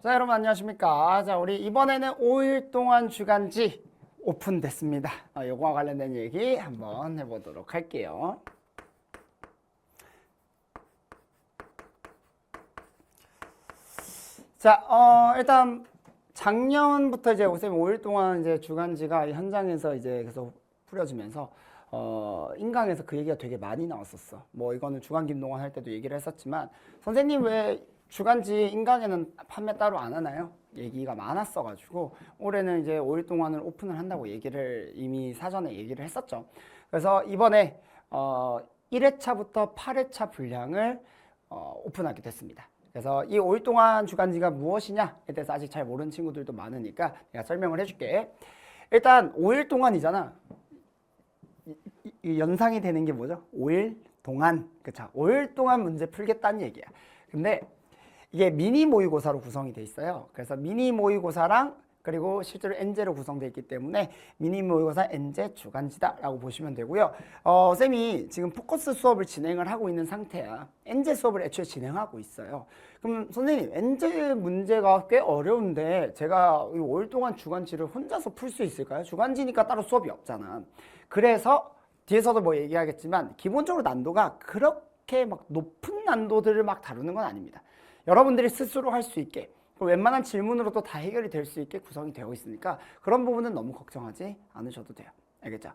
자, 여러분 안녕하십니까. 자, 우리 이번에는 5일 동안 주간지 오픈됐습니다. 요거와 관련된 얘기 한번 해보도록 할게요. 자, 일단 작년부터 이제 오쌤 5일 동안 이제 주간지가 현장에서 이제 계속 풀어지면서 인강에서 그 얘기가 되게 많이 나왔었어. 뭐 이거는 주간 김동완 할 때도 얘기를 했었지만 선생님 왜 주간지 인강에는 판매 따로 안 하나요? 얘기가 많았어가지고 올해는 이제 5일 동안을 오픈을 한다고 얘기를 이미 사전에 얘기를 했었죠. 그래서 이번에 1회차부터 8회차 분량을 오픈하게 됐습니다. 그래서 이 5일 동안 주간지가 무엇이냐에 대해서 아직 잘 모르는 친구들도 많으니까 내가 설명을 해줄게. 일단 5일 동안이잖아. 이 연상이 되는 게 뭐죠? 5일 동안. 그쵸? 5일 동안 문제 풀겠다는 얘기야. 근데 이게 미니 모의고사로 구성이 돼 있어요. 그래서 미니 모의고사랑 그리고 실제로 엔제로 구성되어 있기 때문에 미니 모의고사 엔제 주간지다라고 보시면 되고요. 쌤이 지금 포커스 수업을 진행을 하고 있는 상태야. 엔제 수업을 애초에 진행하고 있어요. 그럼 선생님 엔제 문제가 꽤 어려운데 제가 5일 동안 주간지를 혼자서 풀 수 있을까요? 주간지니까 따로 수업이 없잖아. 그래서 뒤에서도 뭐 얘기하겠지만 기본적으로 난도가 그렇게 막 높은 난도들을 막 다루는 건 아닙니다. 여러분들이 스스로 할 수 있게 웬만한 질문으로도 다 해결이 될 수 있게 구성이 되어 있으니까 그런 부분은 너무 걱정하지 않으셔도 돼요. 알겠죠?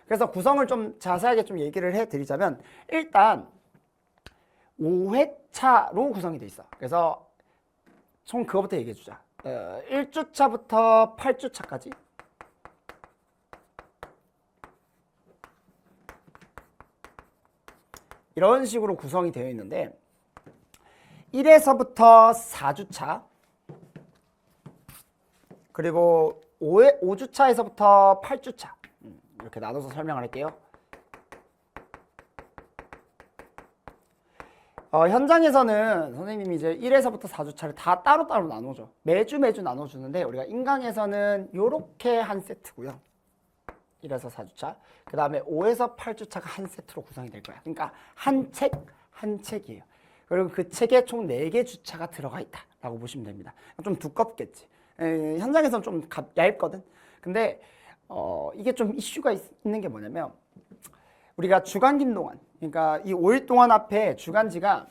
그래서 구성을 좀 자세하게 좀 얘기를 해드리자면 일단 5회차로 구성이 돼 있어. 그래서 총 그거부터 얘기해 주자. 1주차부터 8주차까지 이런 식으로 구성이 되어 있는데 1에서부터 4주차 그리고 5주차에서부터 8주차 이렇게 나눠서 설명을 할게요. 현장에서는 선생님이 이제 1에서부터 4주차를 다 따로따로 나눠줘. 매주 나눠주는데 우리가 인강에서는 이렇게 한 세트고요. 1에서 4주차 그 다음에 5에서 8주차가 한 세트로 구성이 될 거야. 그러니까 한 책이에요. 그리고 그 책에 총 4개 주차가 들어가 있다라고 보시면 됩니다. 좀 두껍겠지. 현장에서는 좀 얇거든. 근데 이게 좀 이슈가 있는 게 뭐냐면 우리가 주간 김동완, 그러니까 이 5일 동안 앞에 주간지가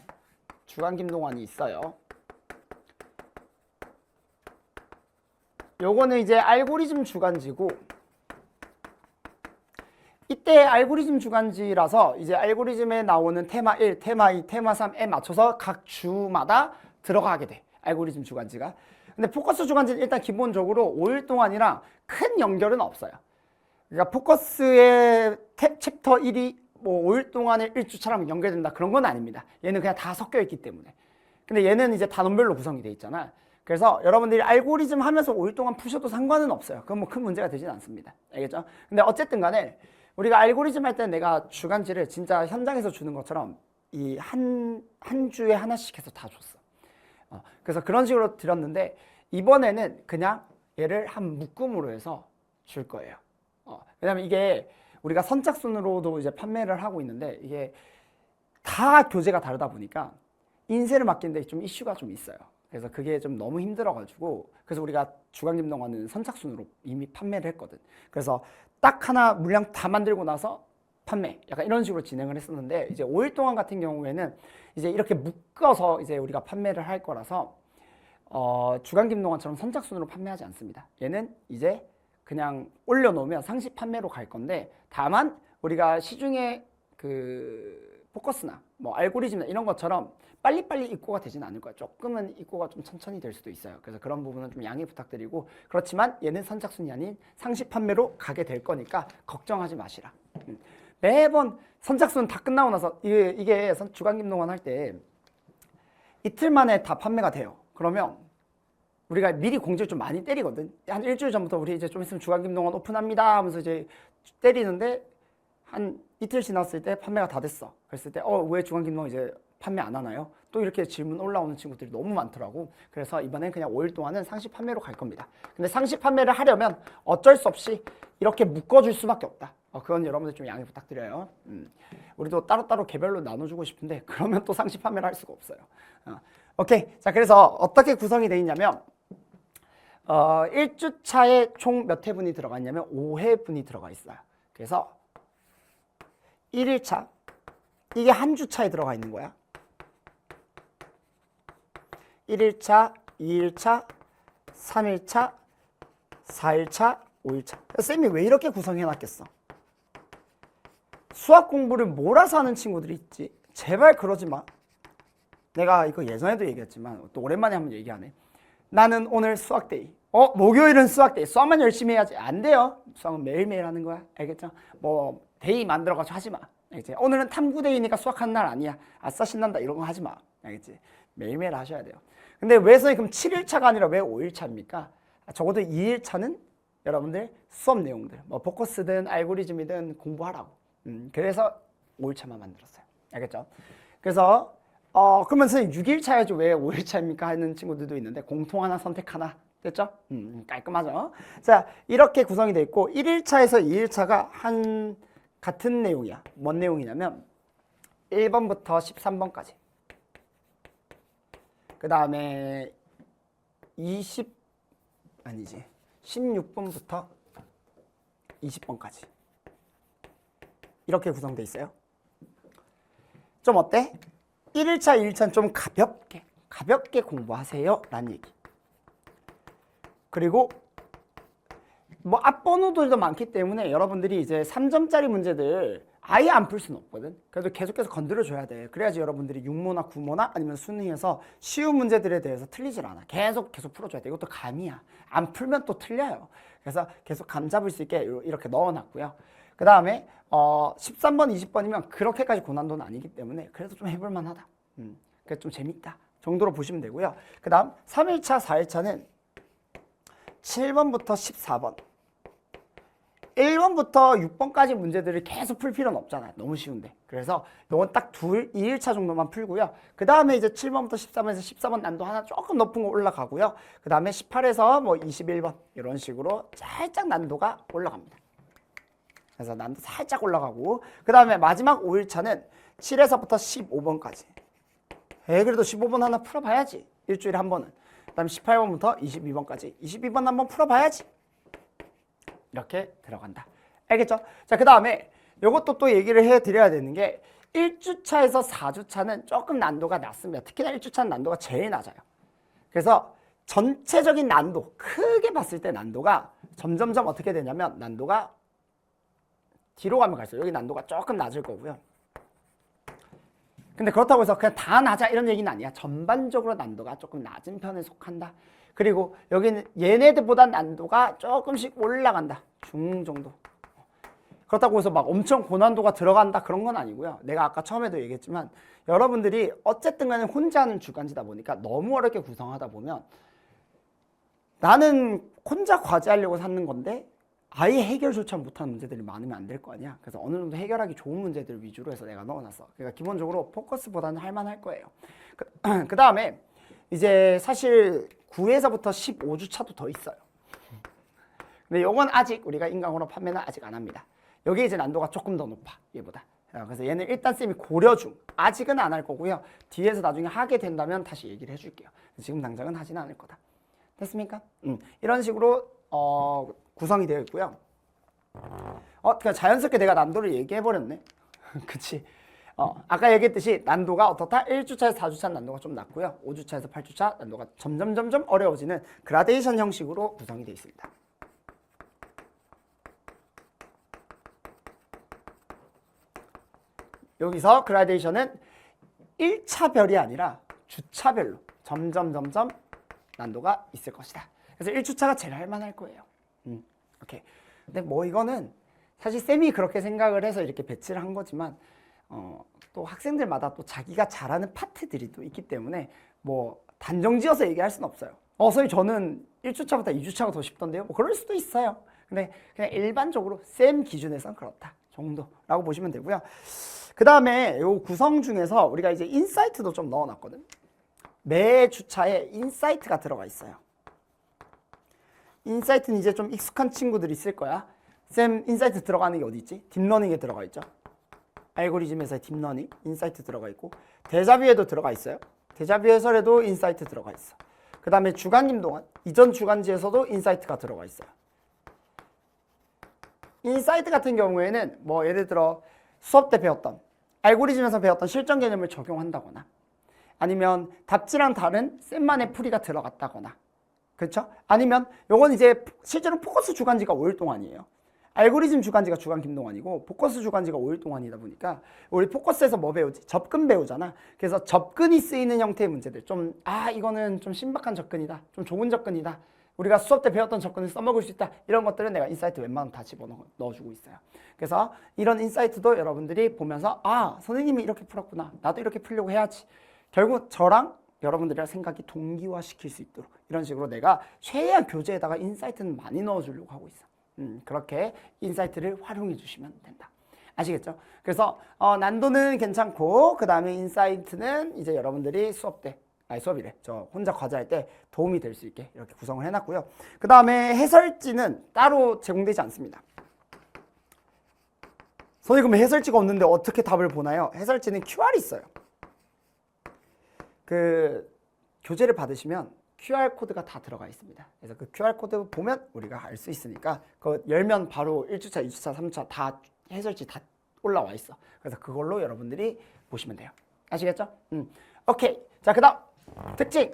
주간 김동완이 있어요. 요거는 이제 알고리즘 주간지고 이때 알고리즘 주간지라서 이제 알고리즘에 나오는 테마 1, 테마 2, 테마 3에 맞춰서 각 주마다 들어가게 돼. 알고리즘 주간지가. 근데 포커스 주간지는 일단 기본적으로 5일 동안이랑 큰 연결은 없어요. 그러니까 포커스의 챕터 1이 뭐 5일 동안의 1주차랑 연결된다 그런 건 아닙니다. 얘는 그냥 다 섞여 있기 때문에. 근데 얘는 이제 단원별로 구성이 돼 있잖아. 그래서 여러분들이 알고리즘 하면서 5일 동안 푸셔도 상관은 없어요. 그건 뭐 큰 문제가 되진 않습니다. 알겠죠? 근데 어쨌든 간에 우리가 알고리즘 할 때 내가 주간지를 진짜 현장에서 주는 것처럼 이 한 주에 하나씩 해서 다 줬어. 그래서 그런 식으로 드렸는데 이번에는 그냥 얘를 한 묶음으로 해서 줄 거예요. 왜냐면 이게 우리가 선착순으로도 이제 판매를 하고 있는데 이게 다 교재가 다르다 보니까 인쇄를 맡기는데 좀 이슈가 좀 있어요. 그래서 그게 좀 너무 힘들어가지고 그래서 우리가 주간 김동완은 선착순으로 이미 판매를 했거든. 그래서 딱 하나 물량 다 만들고 나서 판매 약간 이런 식으로 진행을 했었는데 이제 5일 동안 같은 경우에는 이제 이렇게 묶어서 이제 우리가 판매를 할 거라서 주간 김동완처럼 선착순으로 판매하지 않습니다. 얘는 이제 그냥 올려놓으면 상시 판매로 갈 건데 다만 우리가 시중에 그 포커스나 뭐 알고리즘이나 이런 것처럼 빨리빨리 입고가 되지는 않을 거예요. 조금은 입고가 좀 천천히 될 수도 있어요. 그래서 그런 부분은 좀 양해 부탁드리고 그렇지만 얘는 선착순이 아닌 상시 판매로 가게 될 거니까 걱정하지 마시라. 매번 선착순 다 끝나고 나서 이게 주간 김동완 할 때 이틀 만에 다 판매가 돼요. 그러면 우리가 미리 공지를 좀 많이 때리거든. 한 일주일 전부터 우리 이제 좀 있으면 주간 김동완 오픈합니다 하면서 이제 때리는데 한 이틀 지났을 때 판매가 다 됐어. 그랬을 때 왜 주간 김동완 이제 판매 안 하나요? 또 이렇게 질문 올라오는 친구들이 너무 많더라고. 그래서 이번엔 그냥 5일 동안은 상시 판매로 갈 겁니다. 근데 상시 판매를 하려면 어쩔 수 없이 이렇게 묶어줄 수밖에 없다. 그건 여러분들 좀 양해 부탁드려요. 우리도 따로따로 개별로 나눠주고 싶은데 그러면 또 상시 판매를 할 수가 없어요. 오케이. 자, 그래서 어떻게 구성이 되어 있냐면 1주차에 총 몇 회분이 들어가 있냐면 5회분이 들어가 있어요. 그래서 1일차 이게 한 주차에 들어가 있는 거야. 1일차, 2일차, 3일차, 4일차, 5일차. 쌤이 왜 이렇게 구성해놨겠어? 수학 공부를 몰아서 하는 친구들이 있지. 제발 그러지 마. 내가 이거 예전에도 얘기했지만 또 오랜만에 한번 얘기하네. 나는 오늘 수학데이. 목요일은 수학데이. 수학만 열심히 해야지. 안 돼요. 수학은 매일매일 하는 거야. 알겠죠? 뭐 데이 만들어가지고 하지 마. 알겠지? 오늘은 탐구데이니까 수학하는 날 아니야. 아싸 신난다 이런 거 하지 마. 알겠지? 매일매일 하셔야 돼요. 근데 왜 선생님 그럼 7일차가 아니라 왜 5일차입니까? 적어도 2일차는 여러분들 수업 내용들 뭐 포커스든 알고리즘이든 공부하라고. 그래서 5일차만 만들었어요. 알겠죠? 그래서 그러면 선생님 6일차야지 왜 5일차입니까? 하는 친구들도 있는데 공통 하나 선택 하나. 됐죠? 깔끔하죠? 자, 이렇게 구성이 되어 있고 1일차에서 2일차가 같은 내용이야. 뭔 내용이냐면 1번부터 13번까지. 그 다음에 16번부터 20번까지. 이렇게 구성되어 있어요. 좀 어때? 1일차, 2일차는 좀 가볍게 공부하세요 라는 얘기. 그리고 뭐 앞번호들도 많기 때문에 여러분들이 이제 3점짜리 문제들 아예 안 풀 수는 없거든. 그래도 계속해서 건드려줘야 돼. 그래야지 여러분들이 6모나 9모나 아니면 수능에서 쉬운 문제들에 대해서 틀리질 않아. 계속 풀어줘야 돼. 이것도 감이야. 안 풀면 또 틀려요. 그래서 계속 감 잡을 수 있게 이렇게 넣어놨고요. 그 다음에 13번, 20번이면 그렇게까지 고난도는 아니기 때문에 그래도 좀 해볼만 하다. 그래서 좀 재밌다 정도로 보시면 되고요. 그 다음 3일차, 4일차는 7번부터 14번 1번부터 6번까지 문제들을 계속 풀 필요는 없잖아요. 너무 쉬운데. 그래서 이건 딱 2일차 정도만 풀고요. 그 다음에 이제 7번부터 13번에서 14번 난도 하나 조금 높은 거 올라가고요. 그 다음에 18에서 뭐 21번 이런 식으로 살짝 난도가 올라갑니다. 그래서 난도 살짝 올라가고 그 다음에 마지막 5일차는 7에서부터 15번까지. 그래도 15번 하나 풀어봐야지. 일주일에 한 번은. 그 다음에 18번부터 22번까지. 22번 한번 풀어봐야지. 이렇게 들어간다. 알겠죠? 자, 그 다음에 이것도 또 얘기를 해드려야 되는 게 1주차에서 4주차는 조금 난도가 낮습니다. 특히나 1주차는 난도가 제일 낮아요. 그래서 전체적인 난도, 크게 봤을 때 난도가 점점점 어떻게 되냐면 난도가 뒤로 가면 갈수록 여기 난도가 조금 낮을 거고요. 근데 그렇다고 해서 그냥 다 낮아 이런 얘기는 아니야. 전반적으로 난도가 조금 낮은 편에 속한다. 그리고 여기는 얘네들보다 난도가 조금씩 올라간다. 중 정도. 그렇다고 해서 막 엄청 고난도가 들어간다 그런 건 아니고요. 내가 아까 처음에도 얘기했지만 여러분들이 어쨌든 간에 혼자 하는 주간지다 보니까 너무 어렵게 구성하다 보면 나는 혼자 과제하려고 샀는 건데 아예 해결조차 못하는 문제들이 많으면 안 될 거 아니야. 그래서 어느 정도 해결하기 좋은 문제들 위주로 해서 내가 넣어놨어. 그러니까 기본적으로 포커스보다는 할만할 거예요. 그 다음에 이제 사실 9에서부터 15주차도 더 있어요. 근데 이건 아직 우리가 인강으로 판매는 아직 안 합니다. 여기 이제 난도가 조금 더 높아, 얘보다. 그래서 얘는 일단 쌤이 고려 중. 아직은 안 할 거고요. 뒤에서 나중에 하게 된다면 다시 얘기를 해줄게요. 지금 당장은 하지는 않을 거다. 됐습니까? 이런 식으로 구성이 되어 있고요. 그냥 자연스럽게 내가 난도를 얘기해버렸네. 그치? 아까 얘기했듯이 난도가 어떻다? 1주차에서 4주차 난도가 좀 낮고요. 5주차에서 8주차 난도가 점점 어려워지는 그라데이션 형식으로 구성이 되어 있습니다. 여기서 그라데이션은 1차별이 아니라 주차별로 점점 난도가 있을 것이다. 그래서 1주차가 제일 할만할 거예요. 오케이. 근데 뭐 이거는 사실 쌤이 그렇게 생각을 해서 이렇게 배치를 한 거지만 또 학생들마다 또 자기가 잘하는 파트들이 또 있기 때문에 뭐 단정지어서 얘기할 수는 없어요. 선생님 저는 1주차보다 2주차가 더 쉽던데요? 뭐 그럴 수도 있어요. 근데 그냥 일반적으로 쌤 기준에서는 그렇다 정도라고 보시면 되고요. 그 다음에 요 구성 중에서 우리가 이제 인사이트도 좀 넣어놨거든. 매 주차에 인사이트가 들어가 있어요. 인사이트는 이제 좀 익숙한 친구들이 있을 거야. 쌤 인사이트 들어가는 게 어디 있지? 딥러닝에 들어가 있죠. 알고리즘에서의 딥러닝, 인사이트 들어가 있고 데자뷰에도 들어가 있어요. 데자뷰 해설에도 인사이트 들어가 있어. 그 다음에 주간 김동완, 이전 주간지에서도 인사이트가 들어가 있어요. 인사이트 같은 경우에는 뭐 예를 들어 수업 때 배웠던 알고리즘에서 배웠던 실전 개념을 적용한다거나 아니면 답지랑 다른 쌤만의 풀이가 들어갔다거나 그렇죠? 아니면 요건 이제 실제로 포커스 주간지가 5일 동안이에요. 알고리즘 주간지가 주간 김동완이고 포커스 주간지가 5일 동안이다 보니까 우리 포커스에서 뭐 배우지? 접근 배우잖아. 그래서 접근이 쓰이는 형태의 문제들 이거는 좀 신박한 접근이다. 좀 좋은 접근이다. 우리가 수업 때 배웠던 접근을 써먹을 수 있다. 이런 것들은 내가 인사이트 웬만하면 다 집어넣어주고 있어요. 그래서 이런 인사이트도 여러분들이 보면서 선생님이 이렇게 풀었구나. 나도 이렇게 풀려고 해야지. 결국 저랑 여러분들이랑 생각이 동기화시킬 수 있도록 이런 식으로 내가 최대한 교재에다가 인사이트는 많이 넣어주려고 하고 있어. 그렇게 인사이트를 활용해 주시면 된다. 아시겠죠? 그래서 난도는 괜찮고 그 다음에 인사이트는 이제 여러분들이 수업이래. 저 혼자 과제할 때 도움이 될 수 있게 이렇게 구성을 해놨고요. 그 다음에 해설지는 따로 제공되지 않습니다. 선생님 그럼 해설지가 없는데 어떻게 답을 보나요? 해설지는 QR이 있어요. 그 교재를 받으시면 QR코드가 다 들어가 있습니다. 그래서 그 QR코드 보면 우리가 알 수 있으니까 그거 열면 바로 1주차, 2주차, 3주차 다 해설지 다 올라와 있어. 그래서 그걸로 여러분들이 보시면 돼요. 아시겠죠? 오케이. 자, 그 다음 특징.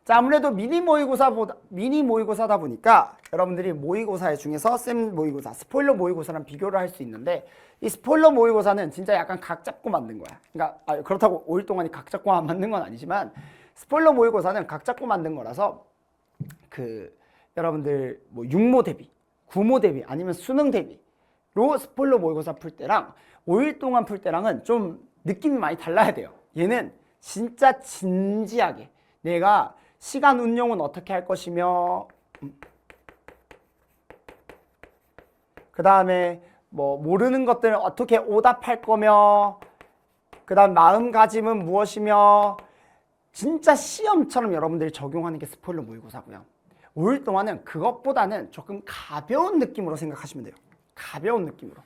자, 아무래도 미니 모의고사다 보니까 여러분들이 모의고사 중에서 쌤 모의고사, 스포일러 모의고사랑 비교를 할 수 있는데 이 스포일러 모의고사는 진짜 약간 각 잡고 만든 거야. 그러니까 그렇다고 5일 동안이 각 잡고 만든 건 아니지만 스포일러 모의고사는 각 잡고 만든 거라서 여러분들 뭐 6모 대비, 9모 대비 아니면 수능 대비로 스포일러 모의고사 풀 때랑 5일 동안 풀 때랑은 좀 느낌이 많이 달라야 돼요. 얘는 진짜 진지하게 내가 시간 운용은 어떻게 할 것이며 그 다음에 뭐 모르는 것들을 어떻게 오답할 거며 그 다음 마음가짐은 무엇이며 진짜 시험처럼 여러분들이 적용하는 게 스포일러 모의고사고요. 5일 동안은 그것보다는 조금 가벼운 느낌으로 생각하시면 돼요. 가벼운 느낌으로.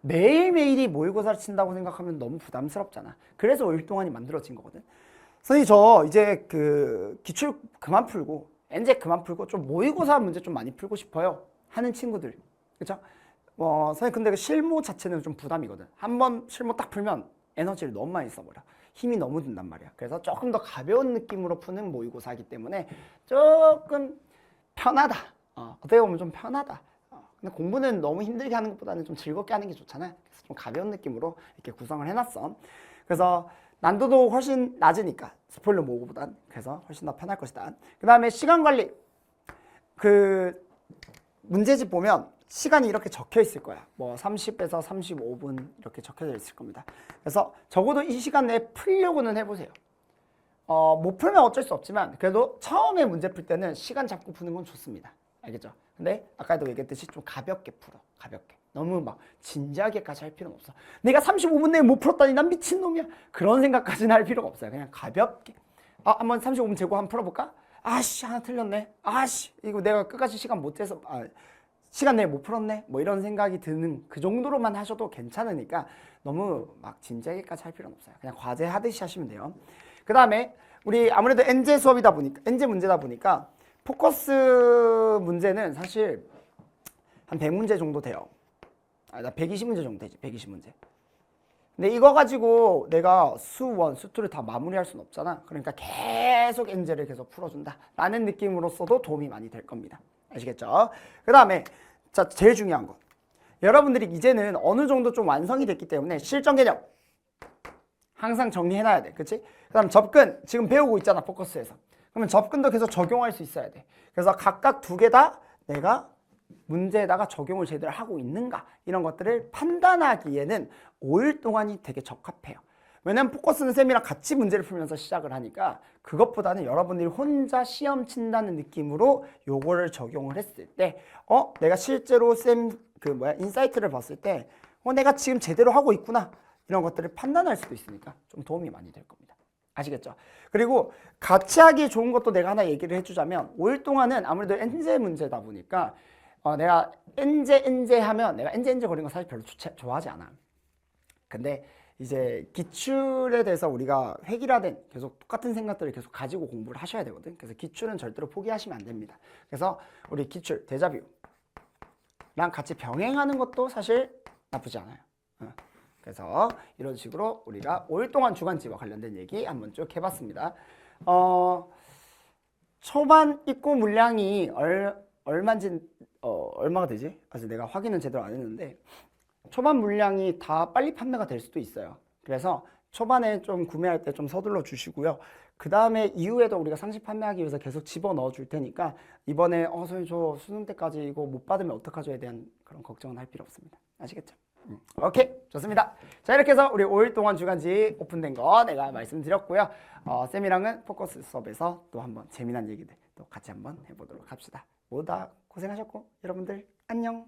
매일매일이 모의고사를 친다고 생각하면 너무 부담스럽잖아. 그래서 5일 동안이 만들어진 거거든. 선생님 저 이제 기출 그만 풀고 엔제 그만 풀고 좀 모의고사 문제 좀 많이 풀고 싶어요 하는 친구들 그쵸? 선생님 근데 그 실무 자체는 좀 부담이거든. 한번 실무 딱 풀면 에너지를 너무 많이 써버려. 힘이 너무 든단 말이야. 그래서 조금 더 가벼운 느낌으로 푸는 모의고사이기 때문에 조금 편하다. 어떻게 보면 좀 편하다. 근데 공부는 너무 힘들게 하는 것보다는 좀 즐겁게 하는 게 좋잖아요. 그래서 좀 가벼운 느낌으로 이렇게 구성을 해놨어. 그래서 난도도 훨씬 낮으니까 스포일러 모의고사보단 그래서 훨씬 더 편할 것이다. 그 다음에 시간 관리. 문제집 보면 시간이 이렇게 적혀 있을 거야. 뭐 30에서 35분 이렇게 적혀져 있을 겁니다. 그래서 적어도 이 시간 내에 풀려고는 해보세요. 못 풀면 어쩔 수 없지만 그래도 처음에 문제 풀 때는 시간 잡고 푸는 건 좋습니다. 알겠죠? 근데 아까도 얘기했듯이 좀 가볍게 풀어. 가볍게. 너무 막 진지하게까지 할 필요는 없어. 내가 35분 내에 못 풀었다니 난 미친놈이야. 그런 생각까지는 할 필요가 없어요. 그냥 가볍게. 한번 35분 재고 한번 풀어볼까? 하나 틀렸네. 이거 내가 끝까지 시간 못 재서 시간 내에 못 풀었네. 뭐 이런 생각이 드는 그 정도로만 하셔도 괜찮으니까 너무 막 진지하게까지 할 필요는 없어요. 그냥 과제 하듯이 하시면 돼요. 그 다음에 우리 아무래도 엔제 수업이다 보니까 엔제 문제다 보니까 포커스 문제는 사실 한 100문제 정도 돼요. 나 120문제 정도 되지. 120문제. 근데 이거 가지고 내가 수1, 수2를 다 마무리할 수는 없잖아. 그러니까 계속 엔제를 계속 풀어준다 라는 느낌으로써도 도움이 많이 될 겁니다. 아시겠죠? 그 다음에 자 제일 중요한 거. 여러분들이 이제는 어느 정도 좀 완성이 됐기 때문에 실전 개념 항상 정리해놔야 돼. 그치? 그 다음 접근 지금 배우고 있잖아. 포커스에서. 그러면 접근도 계속 적용할 수 있어야 돼. 그래서 각각 두 개 다 내가 문제에다가 적용을 제대로 하고 있는가 이런 것들을 판단하기에는 5일 동안이 되게 적합해요. 왜냐면 포커스는 쌤이랑 같이 문제를 풀면서 시작을 하니까 그것보다는 여러분들이 혼자 시험 친다는 느낌으로 요거를 적용을 했을 때 내가 실제로 인사이트를 봤을 때 내가 지금 제대로 하고 있구나 이런 것들을 판단할 수도 있으니까 좀 도움이 많이 될 겁니다. 아시겠죠? 그리고 같이 하기 좋은 것도 내가 하나 얘기를 해주자면 5일 동안은 아무래도 엔제 문제다 보니까 내가 엔제 하면 내가 엔제 거리는 거 사실 별로 좋아하지 않아. 근데 이제 기출에 대해서 우리가 획일화된 계속 똑같은 생각들을 계속 가지고 공부를 하셔야 되거든. 그래서 기출은 절대로 포기하시면 안 됩니다. 그래서 우리 기출, 데자뷰랑 같이 병행하는 것도 사실 나쁘지 않아요. 그래서 이런 식으로 우리가 5일 동안 주간지와 관련된 얘기 한번 쭉 해봤습니다. 초반 입고 물량이 얼마가 되지? 아직 내가 확인은 제대로 안 했는데 초반 물량이 다 빨리 판매가 될 수도 있어요. 그래서 초반에 좀 구매할 때 좀 서둘러 주시고요. 그 다음에 이후에도 우리가 상시 판매하기 위해서 계속 집어넣어 줄 테니까 이번에 선생님 저 수능 때까지 이거 못 받으면 어떡하죠에 대한 그런 걱정은 할 필요 없습니다. 아시겠죠? 오케이, 좋습니다. 자, 이렇게 해서 우리 5일 동안 주간지 오픈된 거 내가 말씀드렸고요. 쌤이랑은 포커스 수업에서 또 한번 재미난 얘기들 또 같이 한번 해보도록 합시다. 모두 다 고생하셨고 여러분들 안녕.